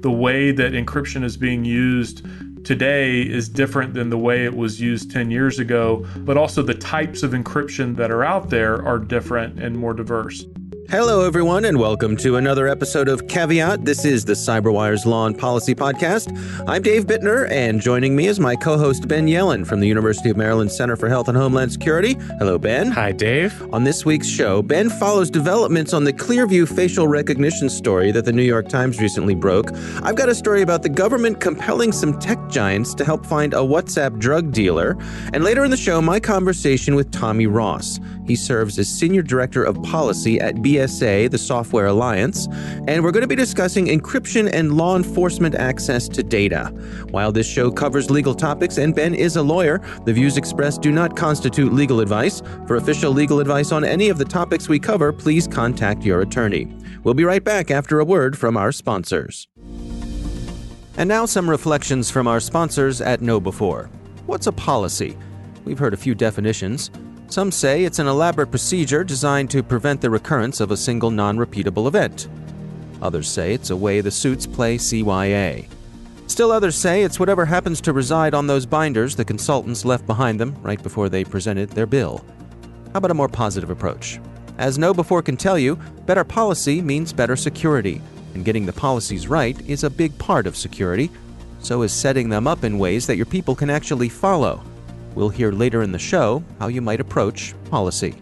the way that encryption is being used today is different than the way it was used 10 years ago, but also the types of encryption that are out there are different and more diverse. Hello, everyone, and welcome to another episode of Caveat. This is the CyberWire's Law and Policy Podcast. I'm Dave Bittner, and joining me is my co-host Ben Yellen from the University of Maryland Center for Health and Homeland Security. Hello, Ben. Hi, Dave. On this week's show, Ben follows developments on the Clearview facial recognition story that the New York Times recently broke. I've got a story about the government compelling some tech giants to help find a WhatsApp drug dealer. And later in the show, my conversation with Tommy Ross. He serves as Senior Director of Policy at BSA, the Software Alliance, and we're going to be discussing encryption and law enforcement access to data. While this show covers legal topics and Ben is a lawyer, the views expressed do not constitute legal advice. For official legal advice on any of the topics we cover, please contact your attorney. We'll be right back after a word from our sponsors. And now some reflections from our sponsors at KnowBe4. What's a policy? We've heard a few definitions. Some say it's an elaborate procedure designed to prevent the recurrence of a single non-repeatable event. Others say it's a way the suits play CYA. Still others say it's whatever happens to reside on those binders the consultants left behind them right before they presented their bill. How about a more positive approach? As KnowBe4 can tell you, better policy means better security, and getting the policies right is a big part of security. So is setting them up in ways that your people can actually follow. We'll hear later in the show how you might approach policy.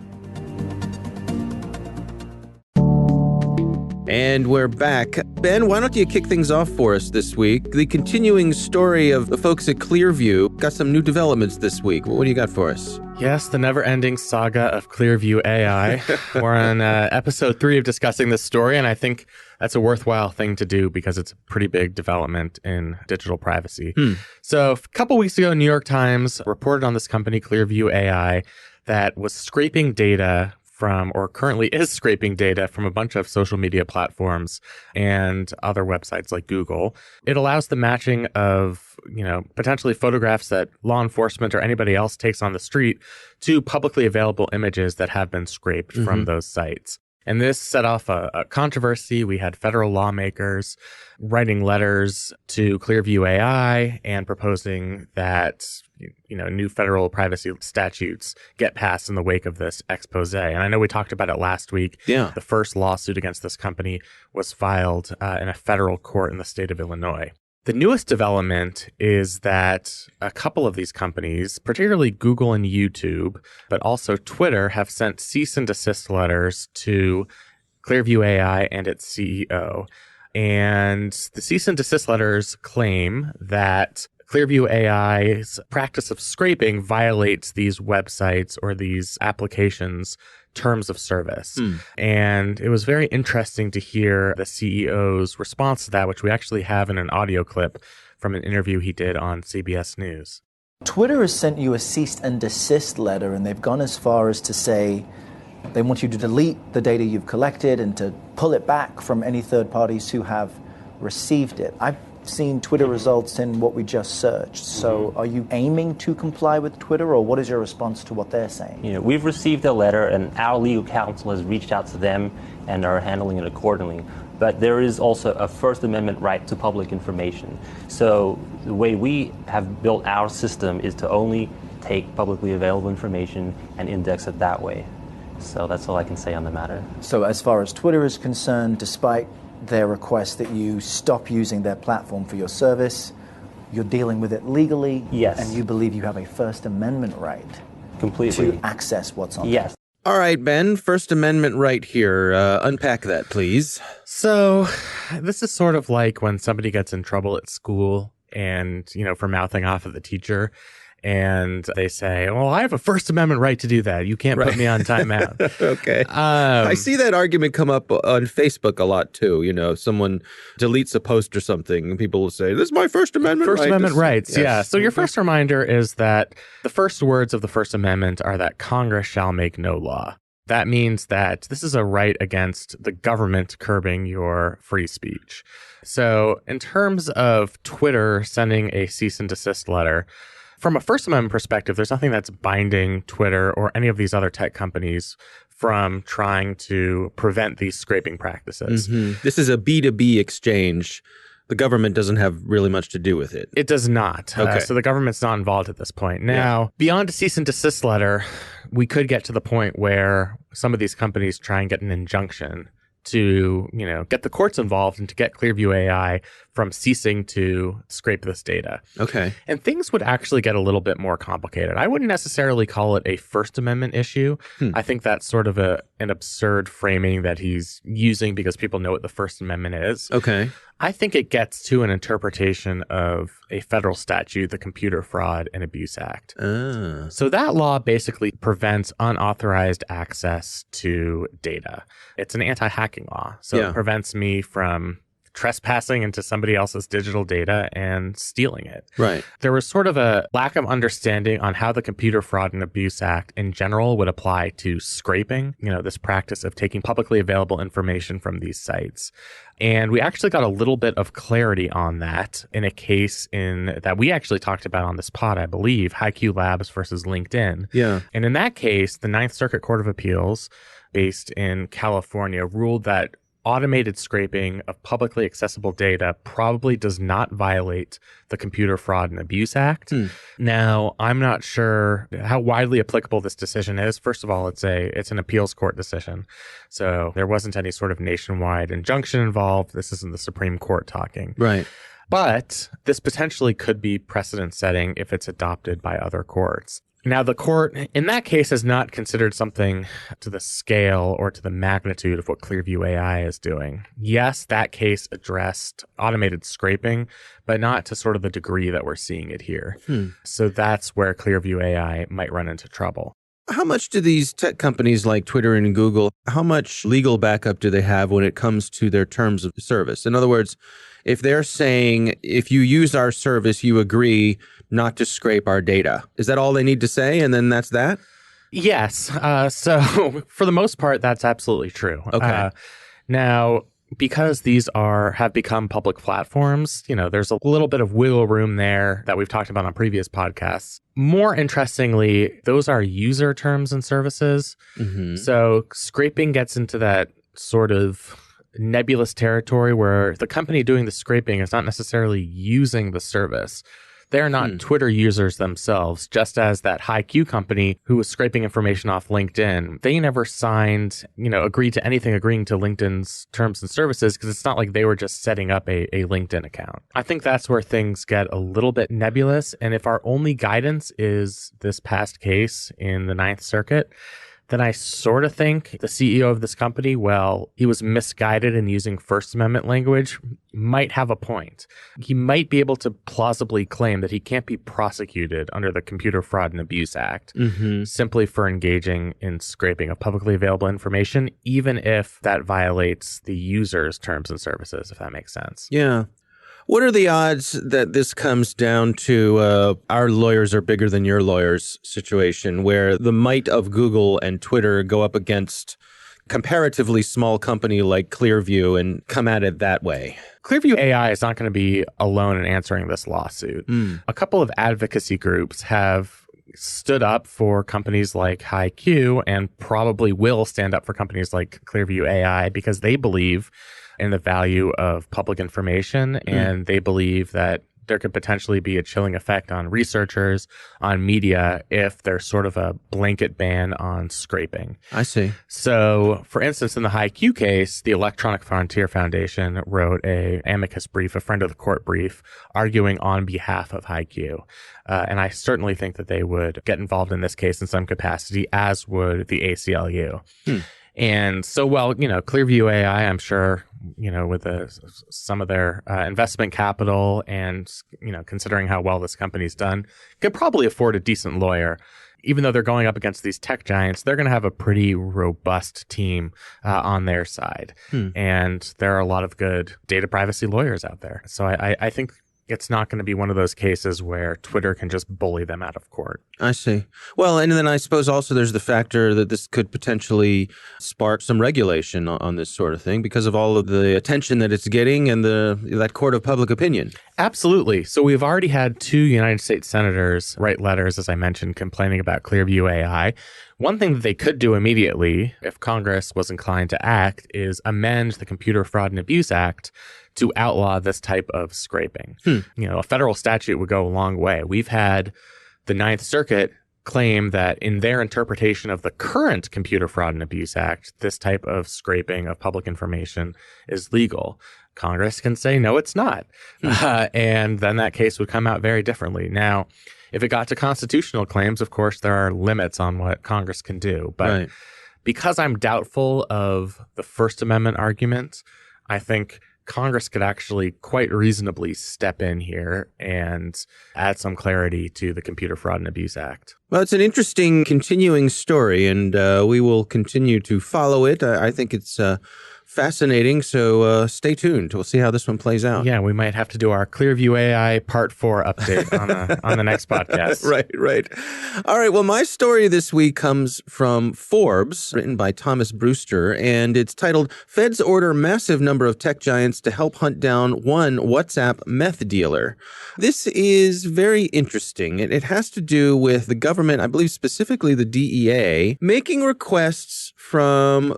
And we're back. Ben, why don't you kick things off for us this week? The continuing story of the folks at Clearview got some new developments this week. What do you got for us? Yes, the never-ending saga of Clearview AI. We're on episode 3 of discussing this story, and I think that's a worthwhile thing to do because it's a pretty big development in digital privacy. So a couple weeks ago, New York Times reported on this company, Clearview AI, that was scraping data from, or currently is scraping data from a bunch of social media platforms and other websites like Google. It allows the matching of, potentially photographs that law enforcement or anybody else takes on the street to publicly available images that have been scraped from those sites. And this set off a controversy. We had federal lawmakers writing letters to Clearview AI and proposing that, new federal privacy statutes get passed in the wake of this expose. And I know we talked about it last week. Yeah. The first lawsuit against this company was filed in a federal court in the state of Illinois. The newest development is that a couple of these companies, particularly Google and YouTube, but also Twitter, have sent cease and desist letters to Clearview AI and its CEO. And the cease and desist letters claim that Clearview AI's practice of scraping violates these websites or these applications' terms of service. And it was very interesting to hear the CEO's response to that, which we actually have in an audio clip from an interview he did on CBS News. Twitter has sent you a cease and desist letter, and they've gone as far as to say they want you to delete the data you've collected and to pull it back from any third parties who have received it. I've seen Twitter results in what we just searched. So are you aiming to comply with Twitter, or what is your response to what they're saying? We've received a letter, and our legal counsel has reached out to them and are handling it accordingly. But there is also a First Amendment right to public information. So the way we have built our system is to only take publicly available information and index it that way. So that's all I can say on the matter. So as far as Twitter is concerned, despite their request that you stop using their platform for your service, you're dealing with it legally. Yes. And you believe you have a First Amendment right completely to access what's on Yes. All right, Ben, First Amendment right here. Unpack that, please. So this is sort of like when somebody gets in trouble at school and, for mouthing off at the teacher. And they say, well, I have a First Amendment right to do that. You can't put me on timeout. Okay. I see that argument come up on Facebook a lot, too. Someone deletes a post or something, and people will say, this is my First Amendment right. First Amendment rights, yes. yeah. So your first reminder is that the first words of the First Amendment are that Congress shall make no law. That means that this is a right against the government curbing your free speech. So in terms of Twitter sending a cease and desist letter, from a First Amendment perspective, there's nothing that's binding Twitter or any of these other tech companies from trying to prevent these scraping practices. This is a B2B exchange. The government doesn't have really much to do with it. It does not. Okay. So the government's not involved at this point. Now, beyond a cease and desist letter, we could get to the point where some of these companies try and get an injunction to, get the courts involved and to get Clearview AI from ceasing to scrape this data. Okay. And things would actually get a little bit more complicated. I wouldn't necessarily call it a First Amendment issue. I think that's sort of an absurd framing that he's using because people know what the First Amendment is. Okay. I think it gets to an interpretation of a federal statute, the Computer Fraud and Abuse Act. So that law basically prevents unauthorized access to data. It's an anti-hacking law. So it prevents me from trespassing into somebody else's digital data and stealing it. Right. There was sort of a lack of understanding on how the Computer Fraud and Abuse Act in general would apply to scraping, this practice of taking publicly available information from these sites. And we actually got a little bit of clarity on that in a case that we actually talked about on this pod, I believe, HiQ Labs versus LinkedIn. Yeah. And in that case, the Ninth Circuit Court of Appeals, based in California, ruled that automated scraping of publicly accessible data probably does not violate the Computer Fraud and Abuse Act. Now, I'm not sure how widely applicable this decision is. First of all, it's an appeals court decision. So there wasn't any sort of nationwide injunction involved. This isn't the Supreme Court talking. Right. But this potentially could be precedent setting if it's adopted by other courts. Now, the court in that case has not considered something to the scale or to the magnitude of what Clearview AI is doing. Yes, that case addressed automated scraping, but not to sort of the degree that we're seeing it here. So that's where Clearview AI might run into trouble. How much do these tech companies like Twitter and Google, how much legal backup do they have when it comes to their terms of service? In other words, if they're saying, if you use our service, you agree not to scrape our data. Is that all they need to say? And then that's that? Yes. So for the most part, that's absolutely true. Okay. Now, because these have become public platforms, there's a little bit of wiggle room there that we've talked about on previous podcasts. More interestingly, those are user terms and services. So scraping gets into that sort of nebulous territory where the company doing the scraping is not necessarily using the service. They're not Twitter users themselves, just as that HiQ company who was scraping information off LinkedIn. They never signed, agreed to anything agreeing to LinkedIn's terms and services because it's not like they were just setting up a LinkedIn account. I think that's where things get a little bit nebulous. And if our only guidance is this past case in the Ninth Circuit, then I sort of think the CEO of this company, he was misguided in using First Amendment language, might have a point. He might be able to plausibly claim that he can't be prosecuted under the Computer Fraud and Abuse Act simply for engaging in scraping of publicly available information, even if that violates the user's terms and services, if that makes sense. Yeah. What are the odds that this comes down to our lawyers are bigger than your lawyers situation, where the might of Google and Twitter go up against comparatively small company like Clearview and come at it that way? Clearview AI is not going to be alone in answering this lawsuit. A couple of advocacy groups have stood up for companies like HiQ and probably will stand up for companies like Clearview AI because they believe in the value of public information, and they believe that there could potentially be a chilling effect on researchers, on media, if there's sort of a blanket ban on scraping. I see. So, for instance, in the HiQ case, the Electronic Frontier Foundation wrote a amicus brief, a friend of the court brief, arguing on behalf of HiQ. And I certainly think that they would get involved in this case in some capacity, as would the ACLU. And so, Clearview AI, I'm sure, with some of their investment capital and, considering how well this company's done, could probably afford a decent lawyer. Even though they're going up against these tech giants, they're going to have a pretty robust team on their side. And there are a lot of good data privacy lawyers out there. So I think it's not going to be one of those cases where Twitter can just bully them out of court. I see. Well, and then I suppose also there's the factor that this could potentially spark some regulation on this sort of thing because of all of the attention that it's getting and that court of public opinion. Absolutely. So we've already had 2 United States senators write letters, as I mentioned, complaining about Clearview AI. One thing that they could do immediately, if Congress was inclined to act, is amend the Computer Fraud and Abuse Act to outlaw this type of scraping. A federal statute would go a long way. We've had the Ninth Circuit claim that in their interpretation of the current Computer Fraud and Abuse Act, this type of scraping of public information is legal. Congress can say, no, it's not. And then that case would come out very differently. Now, if it got to constitutional claims, of course, there are limits on what Congress can do. But because I'm doubtful of the First Amendment argument, I think Congress could actually quite reasonably step in here and add some clarity to the Computer Fraud and Abuse Act. Well, it's an interesting continuing story, and we will continue to follow it. I think it's fascinating, so stay tuned. We'll see how this one plays out. Yeah, we might have to do our Clearview AI Part 4 update on the next podcast. Right. All right, well, my story this week comes from Forbes, written by Thomas Brewster, and it's titled, Feds Order Massive Number of Tech Giants to Help Hunt Down One WhatsApp Meth Dealer. This is very interesting. It has to do with the government, I believe specifically the DEA, making requests from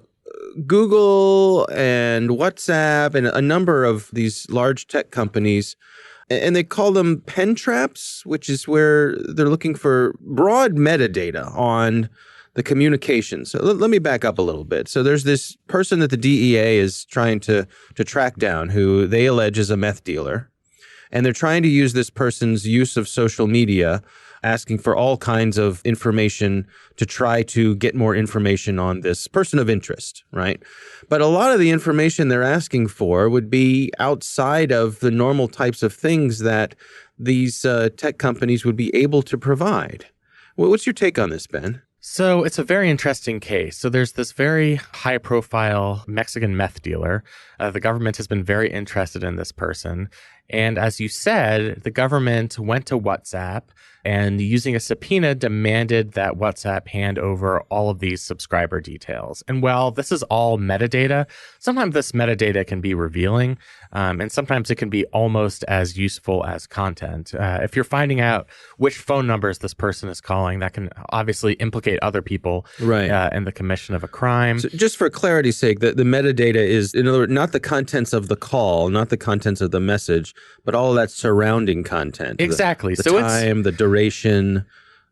Google and WhatsApp and a number of these large tech companies, and they call them pen traps, which is where they're looking for broad metadata on the communication. So let me back up a little bit. So there's this person that the DEA is trying to track down who they allege is a meth dealer, and they're trying to use this person's use of social media, asking for all kinds of information to try to get more information on this person of interest, right? But a lot of the information they're asking for would be outside of the normal types of things that these tech companies would be able to provide. What's your take on this, Ben? So it's a very interesting case. So there's this very high-profile Mexican meth dealer. The government has been very interested in this person. And as you said, the government went to WhatsApp and using a subpoena demanded that WhatsApp hand over all of these subscriber details. And while this is all metadata, sometimes this metadata can be revealing, and sometimes it can be almost as useful as content. If you're finding out which phone numbers this person is calling, that can obviously implicate other people in the commission of a crime. So just for clarity's sake, the metadata is, in other words, not the contents of the call, not the contents of the message, but all of that surrounding content. Exactly. The time, the duration.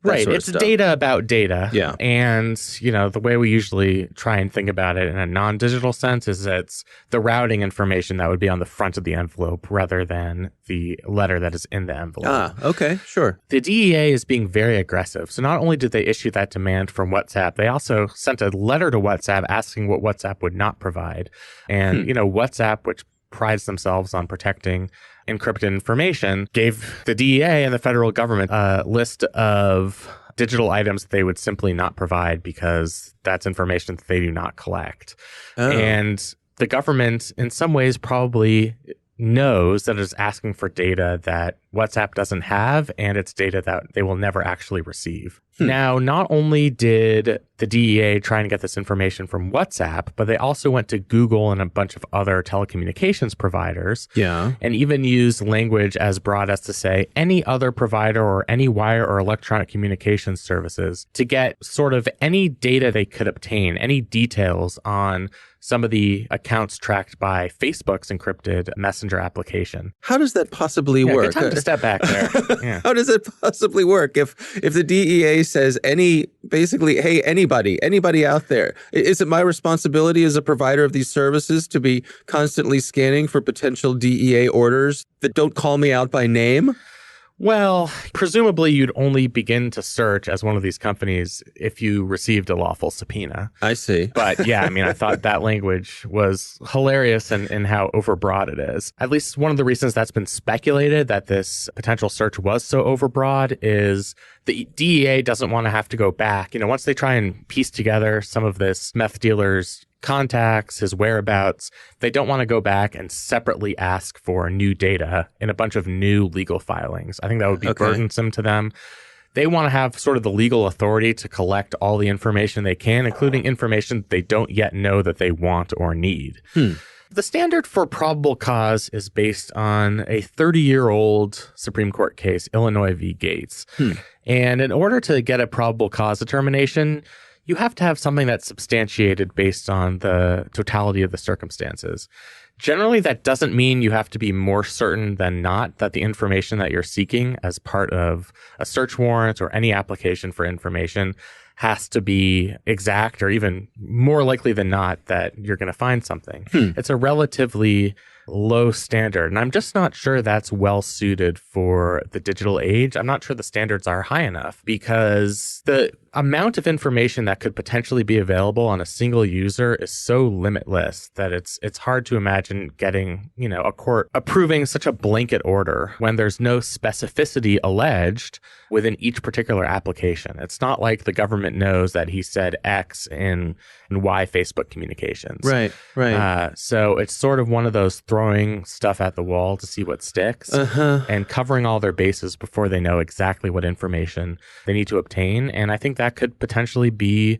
Right. It's data about data. Yeah. And, the way we usually try and think about it in a non-digital sense is it's the routing information that would be on the front of the envelope rather than the letter that is in the envelope. Ah, okay, sure. The DEA is being very aggressive. So not only did they issue that demand from WhatsApp, they also sent a letter to WhatsApp asking what WhatsApp would not provide. And, WhatsApp, which prides themselves on protecting encrypted information, gave the DEA and the federal government a list of digital items that they would simply not provide because that's information that they do not collect. Oh. And the government, in some ways, probably knows that it's asking for data that WhatsApp doesn't have, and it's data that they will never actually receive. Now, not only did the DEA try and get this information from WhatsApp, but they also went to Google and a bunch of other telecommunications providers. Yeah. And even used language as broad as to say any other provider or any wire or electronic communications services to get sort of any data they could obtain, any details on some of the accounts tracked by Facebook's encrypted messenger application. How does that possibly work? Good time to step back there. Yeah. How does it possibly work if the DEA says basically, hey, anybody out there, is it my responsibility as a provider of these services to be constantly scanning for potential DEA orders that don't call me out by name? Well, presumably you'd only begin to search as one of these companies if you received a lawful subpoena. I see. But yeah, I thought that language was hilarious in how overbroad it is. At least one of the reasons that's been speculated that this potential search was so overbroad is the DEA doesn't want to have to go back. Once they try and piece together some of this meth dealer's contacts, his whereabouts, they don't want to go back and separately ask for new data in a bunch of new legal filings. I think that would be burdensome to them. They want to have sort of the legal authority to collect all the information they can, including information that they don't yet know that they want or need. The standard for probable cause is based on a 30-year-old Supreme Court case, Illinois v. Gates. And in order to get a probable cause determination, you have to have something that's substantiated based on the totality of the circumstances. Generally, that doesn't mean you have to be more certain than not that the information that you're seeking as part of a search warrant or any application for information has to be exact, or even more likely than not that you're going to find something. It's a relatively low standard, and I'm just not sure that's well suited for the digital age. I'm not sure the standards are high enough, because the amount of information that could potentially be available on a single user is so limitless that it's hard to imagine getting, a court approving such a blanket order when there's no specificity alleged within each particular application. It's not like the government knows that he said X in Y Facebook communications. Right. So it's sort of one of those throwing stuff at the wall to see what sticks, and covering all their bases before they know exactly what information they need to obtain. And I think that could potentially be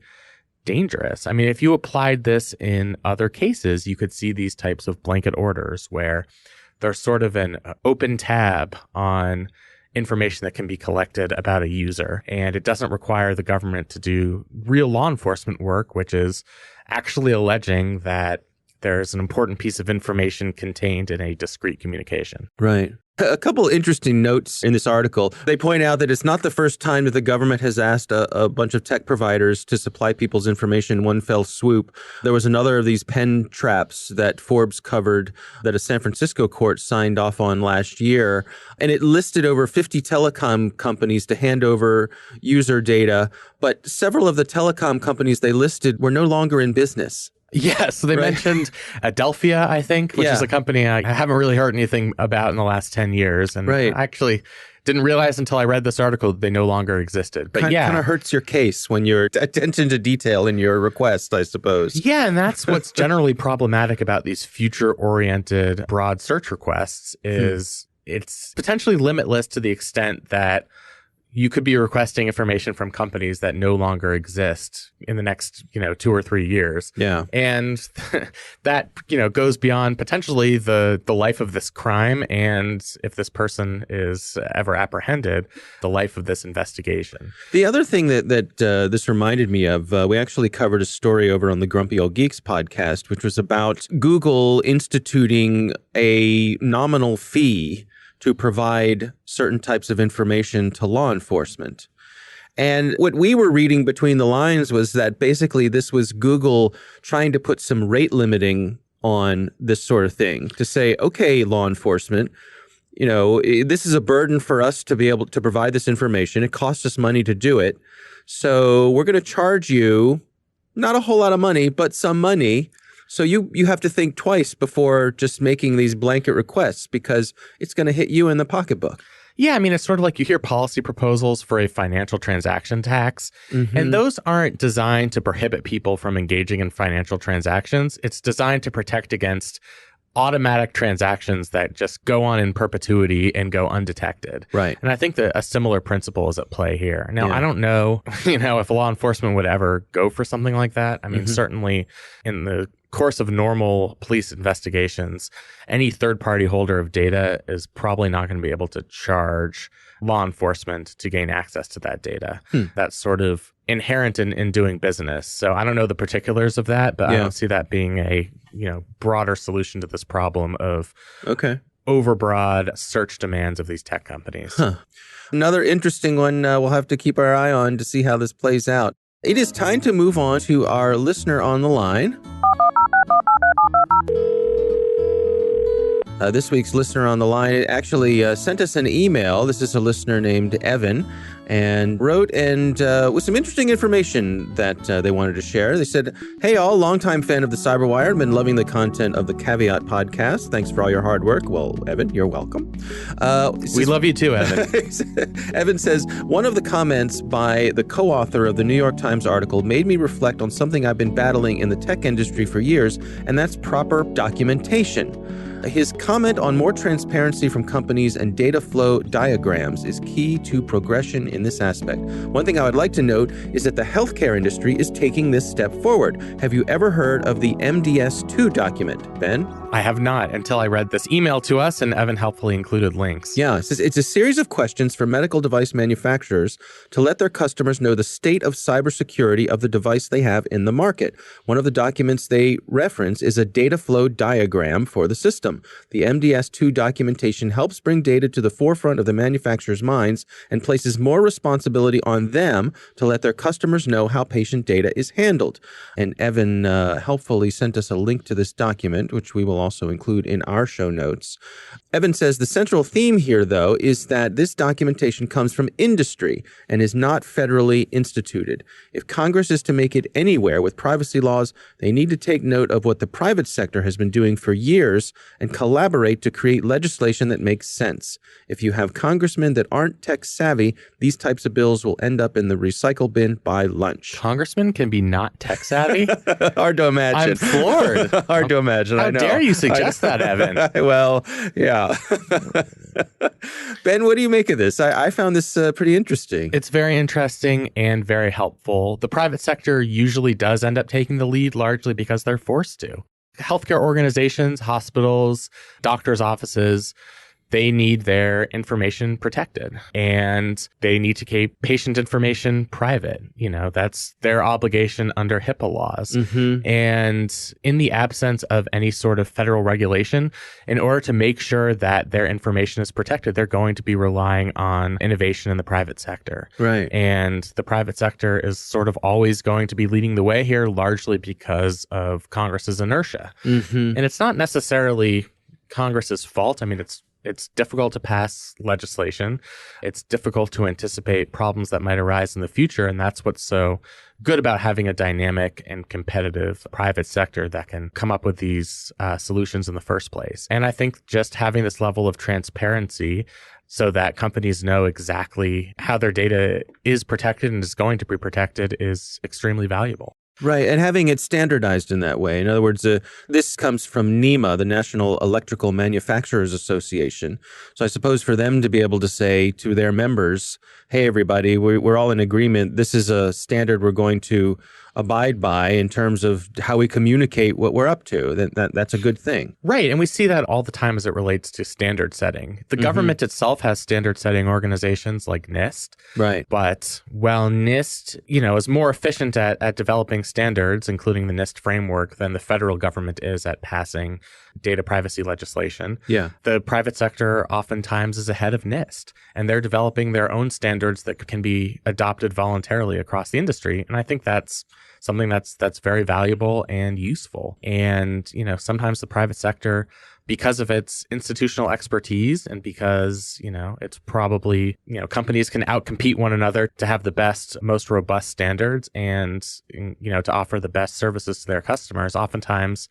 dangerous. I mean, if you applied this in other cases, you could see these types of blanket orders where there's sort of an open tab on information that can be collected about a user, and it doesn't require the government to do real law enforcement work, which is actually alleging that there's an important piece of information contained in a discrete communication. Right. A couple interesting notes in this article. They point out that it's not the first time that the government has asked a bunch of tech providers to supply people's information in one fell swoop. There was another of these pen traps that Forbes covered that a San Francisco court signed off on last year. And it listed over 50 telecom companies to hand over user data. But several of the telecom companies they listed were no longer in business. Yeah, so they mentioned Adelphia, I think, which is a company I haven't really heard anything about in the last 10 years. And I actually didn't realize until I read this article that they no longer existed. But kind of hurts your case when you're attention to detail in your request, I suppose. Yeah, and that's what's generally problematic about these future-oriented broad search requests is it's potentially limitless to the extent that you could be requesting information from companies that no longer exist in the next, 2 or 3 years. Yeah. And that, goes beyond potentially the life of this crime. And if this person is ever apprehended, the life of this investigation. The other thing that this reminded me of, we actually covered a story over on the Grumpy Old Geeks podcast, which was about Google instituting a nominal fee to provide certain types of information to law enforcement. And what we were reading between the lines was that basically this was Google trying to put some rate limiting on this sort of thing to say, okay, law enforcement, this is a burden for us to be able to provide this information. It costs us money to do it. So we're going to charge you not a whole lot of money, but some money. So you have to think twice before just making these blanket requests because it's going to hit you in the pocketbook. Yeah, I mean, it's sort of like you hear policy proposals for a financial transaction tax, and those aren't designed to prohibit people from engaging in financial transactions. It's designed to protect against automatic transactions that just go on in perpetuity and go undetected. Right. And I think that a similar principle is at play here. Now, I don't know, if law enforcement would ever go for something like that. I mean, certainly in the course of normal police investigations, any third-party holder of data is probably not going to be able to charge law enforcement to gain access to that data. That's sort of inherent in doing business. So I don't know the particulars of that, but I don't see that being a broader solution to this problem of overbroad search demands of these tech companies. Another interesting one we'll have to keep our eye on to see how this plays out. It is time to move on to our listener on the line. This week's listener on the line actually sent us an email. This is a listener named Evan, and wrote with some interesting information that they wanted to share. They said, "Hey all, longtime fan of the Cyberwire, been loving the content of the Caveat podcast. Thanks for all your hard work." Well, Evan, you're welcome. We love you too, Evan. Evan says, "One of the comments by the co-author of the New York Times article made me reflect on something I've been battling in the tech industry for years, and that's proper documentation. His comment on more transparency from companies and data flow diagrams is key to progression in this aspect. One thing I would like to note is that the healthcare industry is taking this step forward. Have you ever heard of the MDS2 document, Ben? I have not until I read this email to us, and Evan helpfully included links. Yeah, it's a series of questions for medical device manufacturers to let their customers know the state of cybersecurity of the device they have in the market. One of the documents they reference is a data flow diagram for the system. The MDS2 documentation helps bring data to the forefront of the manufacturer's minds and places more responsibility on them to let their customers know how patient data is handled. And Evan helpfully sent us a link to this document, which we will also include in our show notes. Evan says the central theme here, though, is that this documentation comes from industry and is not federally instituted. If Congress is to make it anywhere with privacy laws, they need to take note of what the private sector has been doing for years and collaborate to create legislation that makes sense. If you have congressmen that aren't tech savvy, these types of bills will end up in the recycle bin by lunch. Congressmen can be not tech savvy? Hard to imagine. I'm floored. Hard to imagine. How I know. dare you suggest that, Evan? Well, yeah. Ben, what do you make of this? I found this pretty interesting. It's very interesting and very helpful. The private sector usually does end up taking the lead, largely because they're forced to. Healthcare organizations, hospitals, doctors' offices, they need their information protected, and they need to keep patient information private. You know, that's their obligation under HIPAA laws. Mm-hmm. And in the absence of any sort of federal regulation, in order to make sure that their information is protected, they're going to be relying on innovation in the private sector. Right. And the private sector is sort of always going to be leading the way here, largely because of Congress's inertia. Mm-hmm. And it's not necessarily Congress's fault. I mean, it's difficult to pass legislation. It's difficult to anticipate problems that might arise in the future. And that's what's so good about having a dynamic and competitive private sector that can come up with these solutions in the first place. And I think just having this level of transparency so that companies know exactly how their data is protected and is going to be protected is extremely valuable. Right, and having it standardized in that way. In other words, this comes from NEMA, the National Electrical Manufacturers Association. So I suppose for them to be able to say to their members, hey, everybody, we're all in agreement. This is a standard we're going to abide by in terms of how we communicate what we're up to. That's a good thing. Right. And we see that all the time as it relates to standard setting. The government itself has standard setting organizations like NIST. Right. But while NIST, is more efficient at developing standards, including the NIST framework, than the federal government is at passing data privacy legislation. Yeah. The private sector oftentimes is ahead of NIST, and they're developing their own standards that can be adopted voluntarily across the industry. And I think that's something that's very valuable and useful. And, sometimes the private sector, because of its institutional expertise and because, it's probably, companies can outcompete one another to have the best, most robust standards and, to offer the best services to their customers. Oftentimes,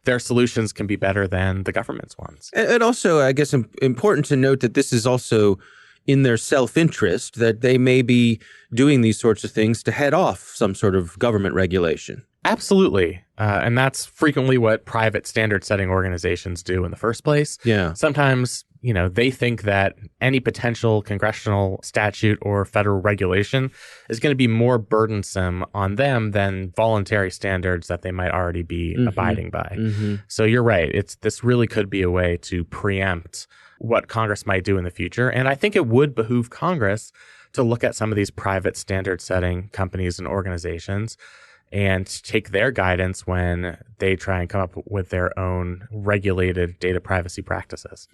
their solutions can be better than the government's ones. And also, I guess, important to note that this is also in their self-interest, that they may be doing these sorts of things to head off some sort of government regulation. Absolutely. And that's frequently what private standard setting organizations do in the first place. Yeah. Sometimes, they think that any potential congressional statute or federal regulation is going to be more burdensome on them than voluntary standards that they might already be abiding by. Mm-hmm. So you're right. This really could be a way to preempt what Congress might do in the future. And I think it would behoove Congress to look at some of these private standard setting companies and organizations and take their guidance when they try and come up with their own regulated data privacy practices.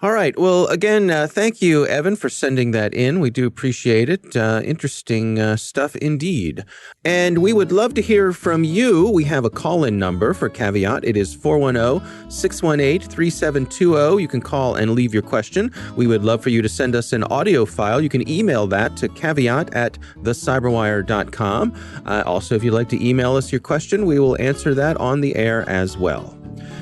All right. Well, again, thank you, Evan, for sending that in. We do appreciate it. Interesting stuff indeed. And we would love to hear from you. We have a call-in number for Caveat. It is 410-618-3720. You can call and leave your question. We would love for you to send us an audio file. You can email that to caveat@thecyberwire.com. Also, if you'd like to email us your question, we will answer that on the air as well.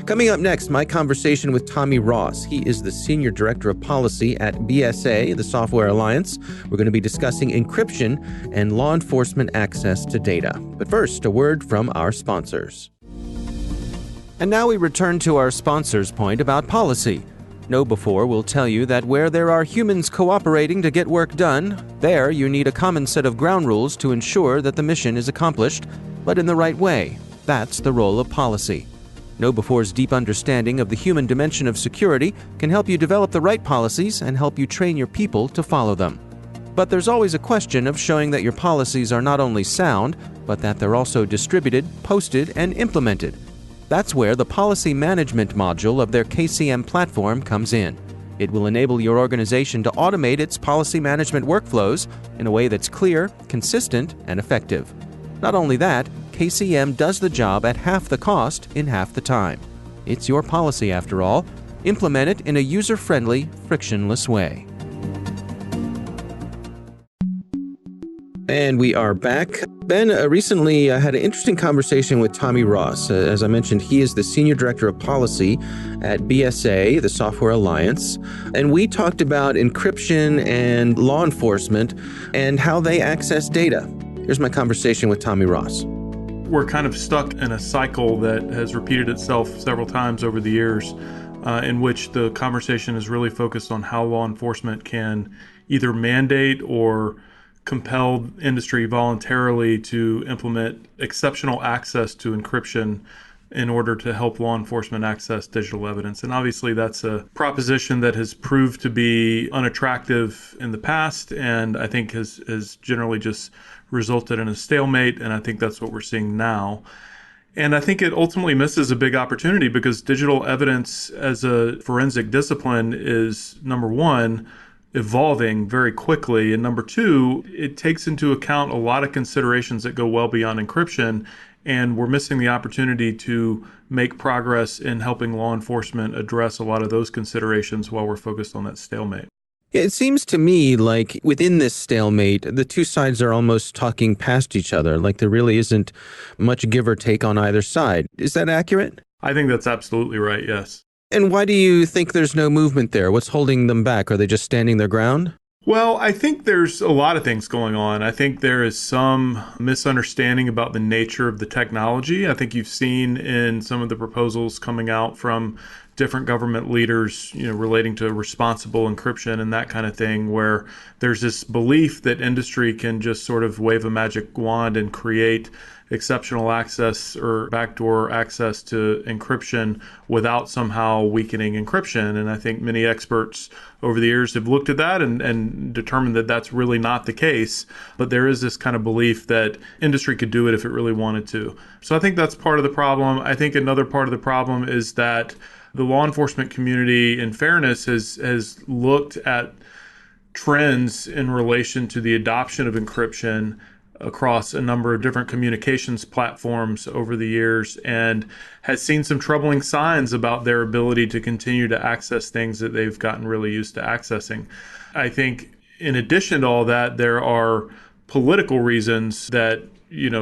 Coming up next, my conversation with Tommy Ross. He is the Senior Director of Policy at BSA, the Software Alliance. We're going to be discussing encryption and law enforcement access to data. But first, a word from our sponsors. And now we return to our sponsor's point about policy. KnowBe4 will tell you that where there are humans cooperating to get work done, there you need a common set of ground rules to ensure that the mission is accomplished, but in the right way. That's the role of policy. KnowBe4's deep understanding of the human dimension of security can help you develop the right policies and help you train your people to follow them. But there's always a question of showing that your policies are not only sound, but that they're also distributed, posted, and implemented. That's where the policy management module of their KCM platform comes in. It will enable your organization to automate its policy management workflows in a way that's clear, consistent, and effective. Not only that, KCM does the job at half the cost in half the time. It's your policy after all. Implement it in a user-friendly, frictionless way. And we are back. Ben recently had an interesting conversation with Tommy Ross. As I mentioned, he is the Senior Director of Policy at BSA, the Software Alliance. And we talked about encryption and law enforcement and how they access data. Here's my conversation with Tommy Ross. We're kind of stuck in a cycle that has repeated itself several times over the years, in which the conversation is really focused on how law enforcement can either mandate or compel industry voluntarily to implement exceptional access to encryption in order to help law enforcement access digital evidence. And obviously that's a proposition that has proved to be unattractive in the past, and I think has generally just resulted in a stalemate, and I think that's what we're seeing now. And I think it ultimately misses a big opportunity because digital evidence as a forensic discipline is, number one, evolving very quickly, and number two, it takes into account a lot of considerations that go well beyond encryption, and we're missing the opportunity to make progress in helping law enforcement address a lot of those considerations while we're focused on that stalemate. It seems to me like within this stalemate, the two sides are almost talking past each other, like there really isn't much give or take on either side. Is that accurate? I think that's absolutely right, yes. And why do you think there's no movement there? What's holding them back? Are they just standing their ground? Well, I think there's a lot of things going on. I think there is some misunderstanding about the nature of the technology. I think you've seen in some of the proposals coming out from different government leaders, relating to responsible encryption and that kind of thing, where there's this belief that industry can just sort of wave a magic wand and create exceptional access or backdoor access to encryption without somehow weakening encryption. And I think many experts over the years have looked at that and determined that that's really not the case. But there is this kind of belief that industry could do it if it really wanted to. So I think that's part of the problem. I think another part of the problem is that the law enforcement community, in fairness, has looked at trends in relation to the adoption of encryption across a number of different communications platforms over the years and has seen some troubling signs about their ability to continue to access things that they've gotten really used to accessing. I think in addition to all that, there are political reasons that,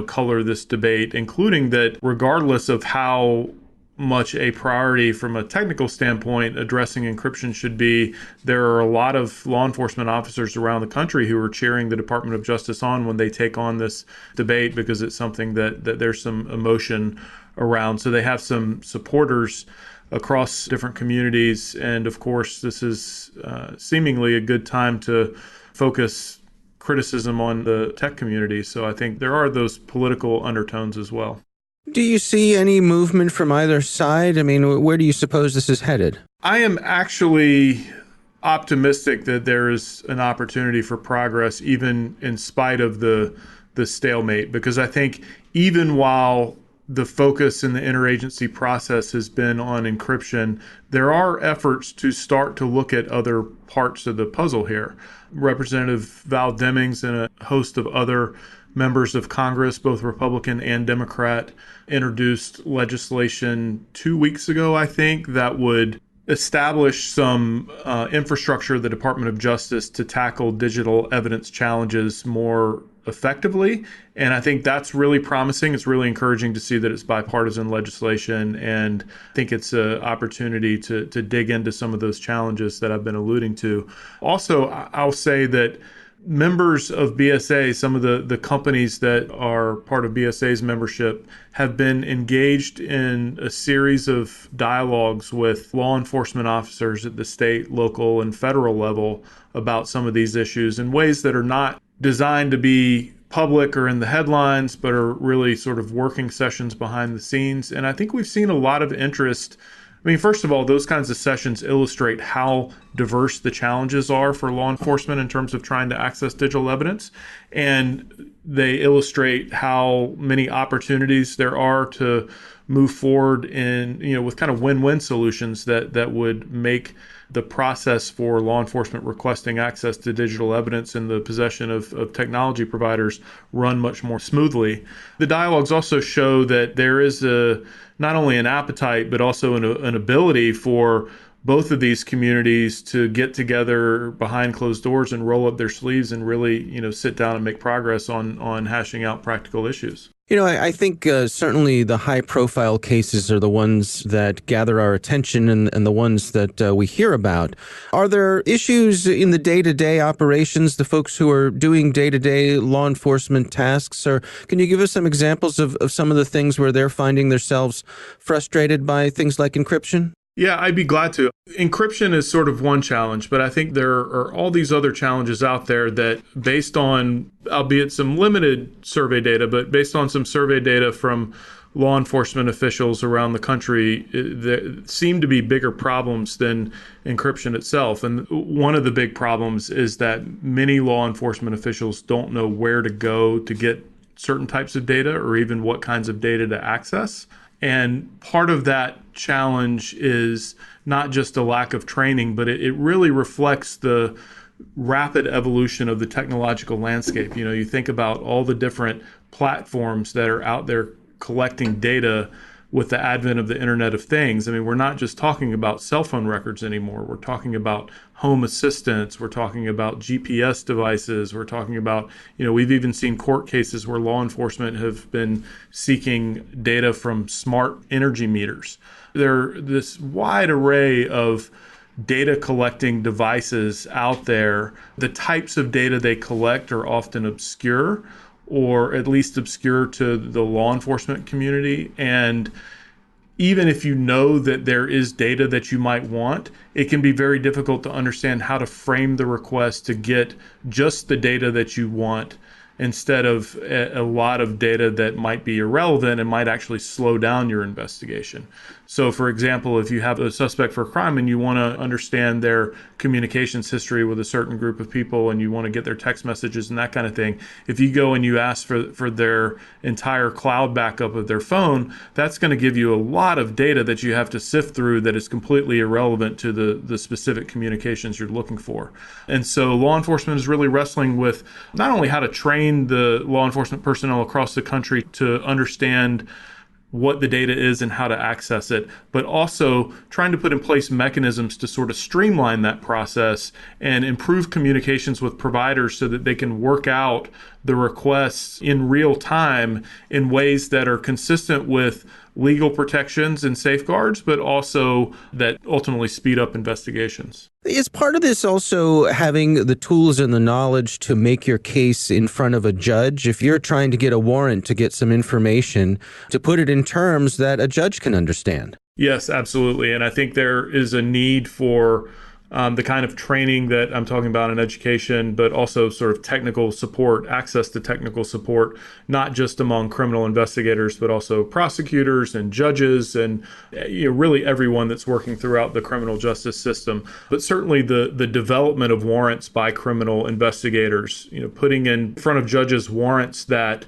color this debate, including that regardless of how much a priority from a technical standpoint addressing encryption should be, there are a lot of law enforcement officers around the country who are cheering the Department of Justice on when they take on this debate because it's something that there's some emotion around. So they have some supporters across different communities. And of course, this is seemingly a good time to focus criticism on the tech community. So I think there are those political undertones as well. Do you see any movement from either side? I mean, where do you suppose this is headed? I am actually optimistic that there is an opportunity for progress, even in spite of the stalemate, because I think even while the focus in the interagency process has been on encryption, there are efforts to start to look at other parts of the puzzle here. Representative Val Demings and a host of other members of Congress, both Republican and Democrat, introduced legislation 2 weeks ago, I think, that would establish some infrastructure of the Department of Justice to tackle digital evidence challenges more effectively. And I think that's really promising. It's really encouraging to see that it's bipartisan legislation. And I think it's an opportunity to dig into some of those challenges that I've been alluding to. Also, I'll say that members of BSA, some of the companies that are part of BSA's membership, have been engaged in a series of dialogues with law enforcement officers at the state, local, and federal level about some of these issues in ways that are not designed to be public or in the headlines, but are really sort of working sessions behind the scenes. And I think we've seen a lot of interest. I mean, first of all, those kinds of sessions illustrate how diverse the challenges are for law enforcement in terms of trying to access digital evidence. And they illustrate how many opportunities there are to move forward in, with kind of win-win solutions that would make the process for law enforcement requesting access to digital evidence in the possession of technology providers run much more smoothly. The dialogues also show that there is not only an appetite, but also an ability for both of these communities to get together behind closed doors and roll up their sleeves and really, sit down and make progress on hashing out practical issues. I think certainly the high-profile cases are the ones that gather our attention and the ones that we hear about. Are there issues in the day-to-day operations, the folks who are doing day-to-day law enforcement tasks? Or can you give us some examples of some of the things where they're finding themselves frustrated by things like encryption? Yeah, I'd be glad to. Encryption is sort of one challenge, but I think there are all these other challenges out there that, based on, albeit some limited survey data, but based on some survey data from law enforcement officials around the country, there seem to be bigger problems than encryption itself. And one of the big problems is that many law enforcement officials don't know where to go to get certain types of data or even what kinds of data to access. And part of that challenge is not just a lack of training, but it really reflects the rapid evolution of the technological landscape. You think about all the different platforms that are out there collecting data with the advent of the Internet of Things. I mean, we're not just talking about cell phone records anymore. We're talking about home assistants. We're talking about GPS devices. We're talking about, we've even seen court cases where law enforcement have been seeking data from smart energy meters. There are this wide array of data collecting devices out there. The types of data they collect are often obscure, or at least obscure to the law enforcement community. And even if you know that there is data that you might want, it can be very difficult to understand how to frame the request to get just the data that you want, instead of a lot of data that might be irrelevant and might actually slow down your investigation. So, for example, if you have a suspect for a crime and you want to understand their communications history with a certain group of people and you want to get their text messages and that kind of thing, if you go and you ask for their entire cloud backup of their phone, that's going to give you a lot of data that you have to sift through that is completely irrelevant to the specific communications you're looking for. And so law enforcement is really wrestling with not only how to train the law enforcement personnel across the country to understand what the data is and how to access it, but also trying to put in place mechanisms to sort of streamline that process and improve communications with providers so that they can work out the requests in real time in ways that are consistent with legal protections and safeguards, but also that ultimately speed up investigations. Is part of this also having the tools and the knowledge to make your case in front of a judge? If you're trying to get a warrant to get some information, to put it in terms that a judge can understand. Yes, absolutely. And I think there is a need for the kind of training that I'm talking about in education, but also sort of technical support, access to technical support, not just among criminal investigators, but also prosecutors and judges and really everyone that's working throughout the criminal justice system. But certainly the development of warrants by criminal investigators, putting in front of judges warrants that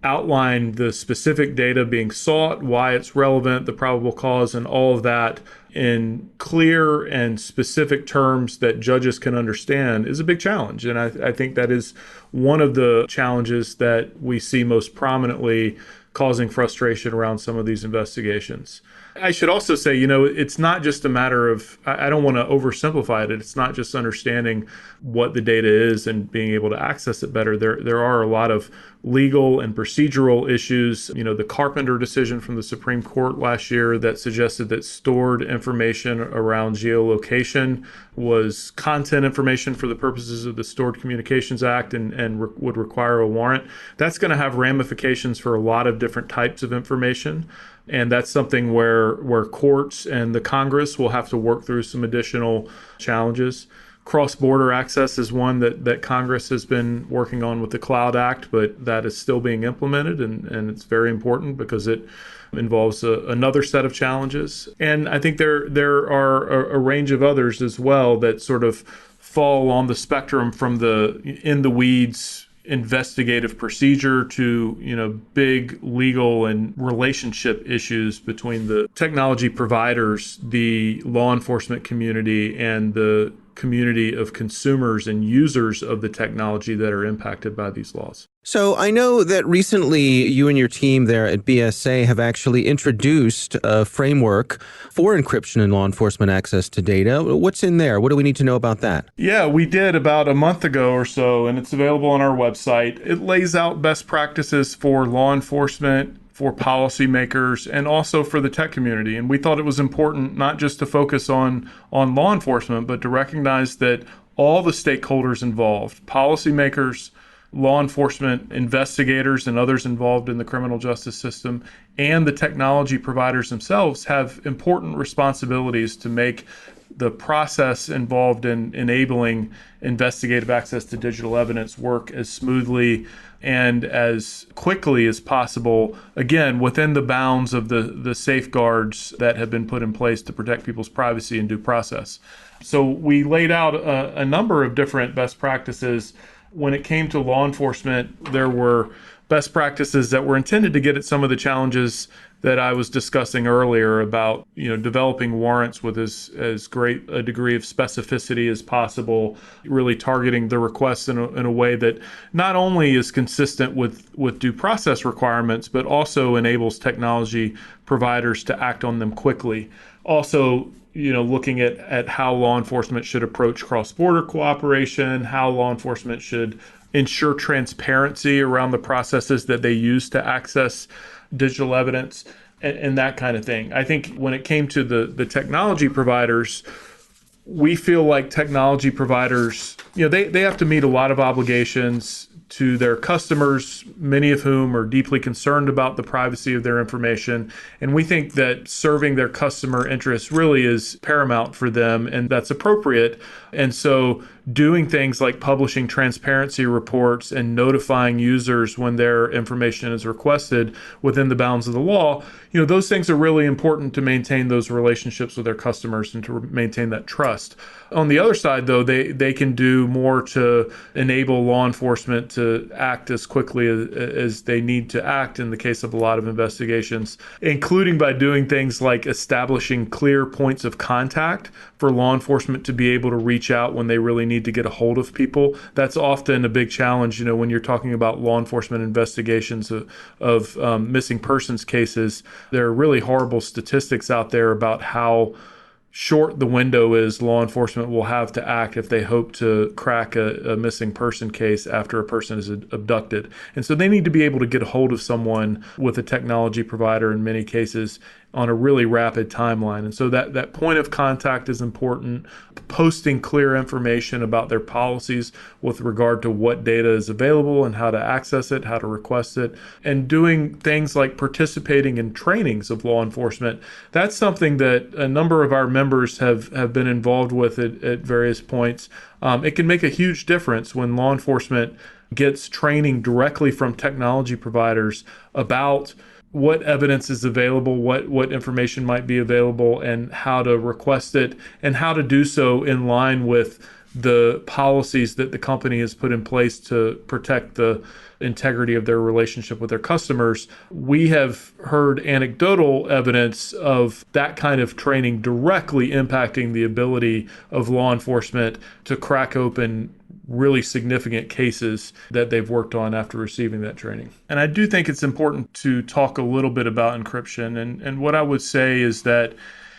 outline the specific data being sought, why it's relevant, the probable cause, and all of that in clear and specific terms that judges can understand is a big challenge. And I think that is one of the challenges that we see most prominently causing frustration around some of these investigations. I should also say, it's not just a matter of, I don't want to oversimplify it. It's not just understanding what the data is and being able to access it better. There are a lot of legal and procedural issues. The Carpenter decision from the Supreme Court last year that suggested that stored information around geolocation was content information for the purposes of the Stored Communications Act and would require a warrant. That's going to have ramifications for a lot of different types of information. And that's something where courts and the Congress will have to work through some additional challenges. Cross-border access is one that Congress has been working on with the Cloud Act, but that is still being implemented, and it's very important because it involves another set of challenges. And I think there are a range of others as well that sort of fall on the spectrum from the in-the-weeds investigative procedure to big legal and relationship issues between the technology providers, the law enforcement community, and the community of consumers and users of the technology that are impacted by these laws. So I know that recently you and your team there at BSA have actually introduced a framework for encryption and law enforcement access to data. What's in there? What do we need to know about that? Yeah, we did about a month ago or so, and it's available on our website. It lays out best practices for law enforcement, for policymakers, and also for the tech community. And we thought it was important not just to focus on law enforcement, but to recognize that all the stakeholders involved, policymakers, law enforcement, investigators, and others involved in the criminal justice system, and the technology providers themselves have important responsibilities to make the process involved in enabling investigative access to digital evidence work as smoothly and as quickly as possible, again, within the bounds of the safeguards that have been put in place to protect people's privacy and due process. So we laid out a number of different best practices. When it came to law enforcement, there were best practices that were intended to get at some of the challenges that I was discussing earlier about, developing warrants with as great a degree of specificity as possible, really targeting the requests in a way that not only is consistent with due process requirements, but also enables technology providers to act on them quickly. Also, looking at how law enforcement should approach cross-border cooperation, how law enforcement should ensure transparency around the processes that they use to access digital evidence and that kind of thing. I think when it came to the technology providers, we feel like technology providers, they have to meet a lot of obligations to their customers, many of whom are deeply concerned about the privacy of their information. And we think that serving their customer interests really is paramount for them, and that's appropriate. And so doing things like publishing transparency reports and notifying users when their information is requested within the bounds of the law, those things are really important to maintain those relationships with their customers and to maintain that trust. On the other side, though, they can do more to enable law enforcement to act as quickly as they need to act in the case of a lot of investigations, including by doing things like establishing clear points of contact for law enforcement to be able to reach out when they really need to get a hold of people. That's often a big challenge, when you're talking about law enforcement investigations of missing persons cases. There are really horrible statistics out there about how short the window is law enforcement will have to act if they hope to crack a missing person case after a person is abducted. And so they need to be able to get a hold of someone with a technology provider in many cases on a really rapid timeline. And so that point of contact is important. Posting clear information about their policies with regard to what data is available and how to access it, how to request it, and doing things like participating in trainings of law enforcement. That's something that a number of our members have been involved with at various points. It can make a huge difference when law enforcement gets training directly from technology providers about what evidence is available, what information might be available, and how to request it, and how to do so in line with the policies that the company has put in place to protect the integrity of their relationship with their customers. We have heard anecdotal evidence of that kind of training directly impacting the ability of law enforcement to crack open really significant cases that they've worked on after receiving that training. And I do think it's important to talk a little bit about encryption. And what I would say is that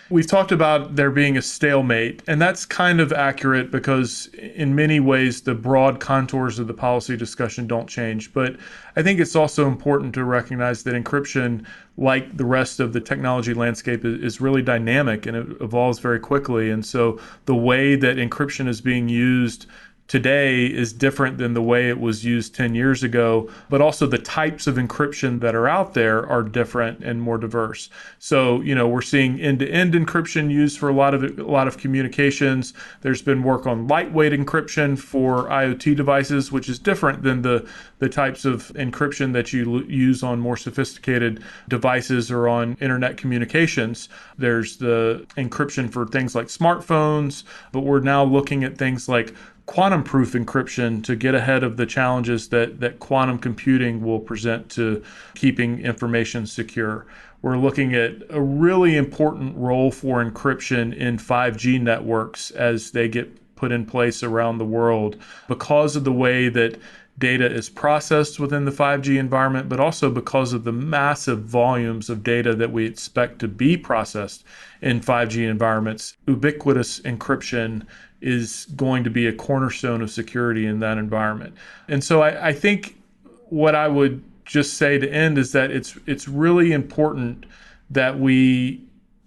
we've talked about there being a stalemate, and that's kind of accurate because in many ways the broad contours of the policy discussion don't change. But I think it's also important to recognize that encryption, like the rest of the technology landscape, is really dynamic and it evolves very quickly. And so the way that encryption is being used today is different than the way it was used 10 years ago, but also the types of encryption that are out there are different and more diverse. So, we're seeing end-to-end encryption used for a lot of communications. There's been work on lightweight encryption for IoT devices, which is different than the types of encryption that you use on more sophisticated devices or on internet communications. There's the encryption for things like smartphones, but we're now looking at things like quantum-proof encryption to get ahead of the challenges that quantum computing will present to keeping information secure. We're looking at a really important role for encryption in 5G networks as they get put in place around the world because of the way that data is processed within the 5G environment, but also because of the massive volumes of data that we expect to be processed in 5G environments. Ubiquitous encryption is going to be a cornerstone of security in that environment. And so I think what I would just say to end is that it's really important that we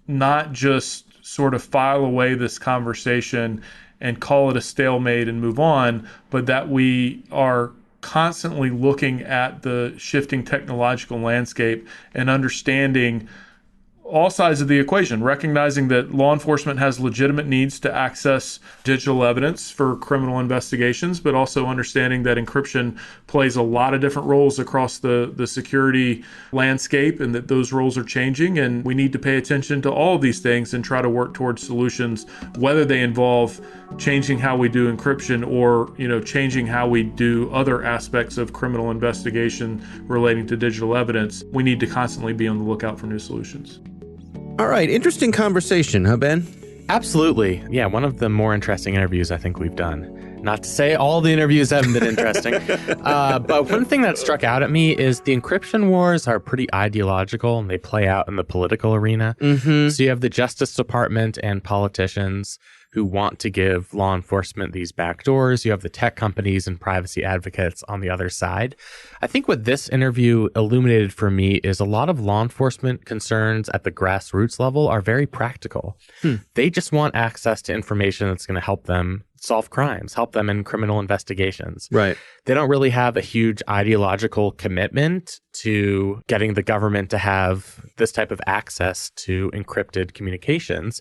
not just sort of file away this conversation and call it a stalemate and move on, but that we are constantly looking at the shifting technological landscape and understanding all sides of the equation, recognizing that law enforcement has legitimate needs to access digital evidence for criminal investigations, but also understanding that encryption plays a lot of different roles across the security landscape and that those roles are changing. And we need to pay attention to all of these things and try to work towards solutions, whether they involve changing how we do encryption or, changing how we do other aspects of criminal investigation relating to digital evidence. We need to constantly be on the lookout for new solutions. All right. Interesting conversation, huh, Ben? Absolutely. Yeah, one of the more interesting interviews I think we've done. Not to say all the interviews haven't been interesting, but one thing that struck out at me is the encryption wars are pretty ideological and they play out in the political arena. Mm-hmm. So you have the Justice Department and politicians who want to give law enforcement these backdoors. You have the tech companies and privacy advocates on the other side. I think what this interview illuminated for me is a lot of law enforcement concerns at the grassroots level are very practical. They just want access to information that's going to help them solve crimes, help them in criminal investigations. Right. They don't really have a huge ideological commitment to getting the government to have this type of access to encrypted communications.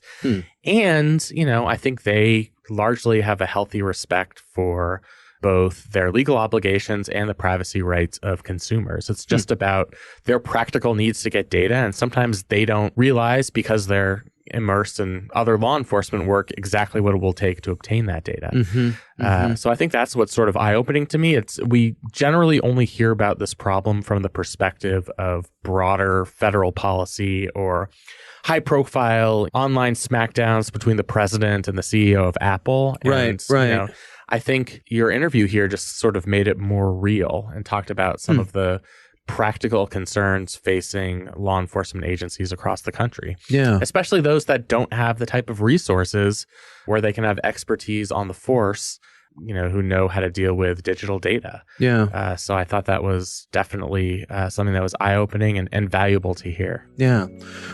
And, I think they largely have a healthy respect for both their legal obligations and the privacy rights of consumers. It's just about their practical needs to get data. And sometimes they don't realize because they're immersed in other law enforcement work exactly what it will take to obtain that data. So I think that's what's sort of eye-opening to me. We generally only hear about this problem from the perspective of broader federal policy or high-profile online smackdowns between the president and the CEO of Apple. And, Right. I think your interview here just sort of made it more real and talked about some of the practical concerns facing law enforcement agencies across the country. Yeah. Especially those that don't have the type of resources where they can have expertise on the force, who know how to deal with digital data. Yeah. So I thought that was definitely something that was eye-opening and valuable to hear. Yeah.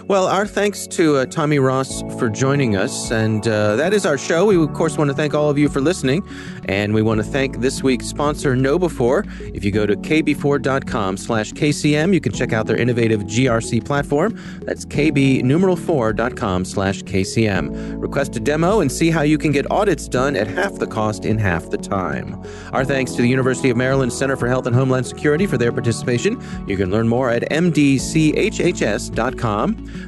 Well, our thanks to Tommy Ross for joining us. And that is our show. We, of course, want to thank all of you for listening. And we want to thank this week's sponsor, KnowBe4. If you go to kb4.com/KCM, you can check out their innovative GRC platform. That's kb4.com/KCM. Request a demo and see how you can get audits done at half the cost in-house. half the time. Our thanks to the University of Maryland Center for Health and Homeland Security for their participation. You can learn more at mdchhs.com.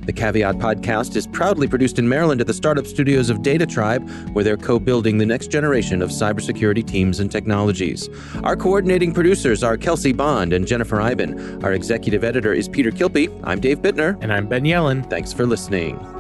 The Caveat podcast is proudly produced in Maryland at the startup studios of Data Tribe, where they're co-building the next generation of cybersecurity teams and technologies. Our coordinating producers are Kelsey Bond and Jennifer Iben. Our executive editor is Peter Kilpie. I'm Dave Bittner. And I'm Ben Yellen. Thanks for listening.